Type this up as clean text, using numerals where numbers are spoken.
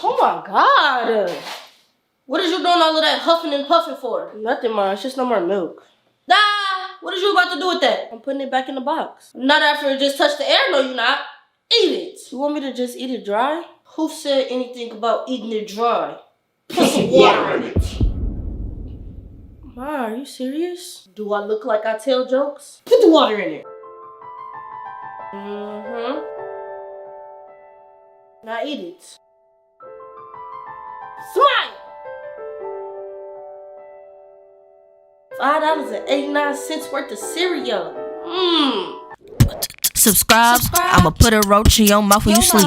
Oh my God. What is you doing all of that huffing and puffing for? Nothing, Ma. It's just no more milk. Nah, what is you about to do with that? I'm putting it back in the box. Not after it just touched the air, no you not. Eat it. You want me to just eat it dry? Who said anything about eating it dry? Put some water in it. Ma, are you serious? Do I look like I tell jokes? Put the water in it. Mm-hmm. Now eat it. Smile! $5.89 worth of cereal. Subscribe. I'ma put a roach in your mouth when you sleep.